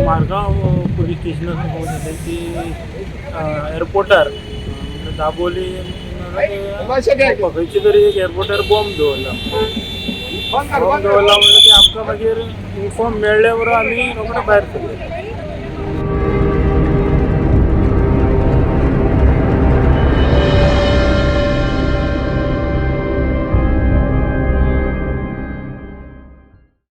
Margao police स्टेशनान phone येयले की एअरपोर्टार दाबोली खंयची तरी एक एअरपोर्टार बॉम्ब दवरला. म्हणल्यार की आमकां मागीर इन्फॉर्म मेळ्ळे बरोबर आमी रोखडे भायर सरले.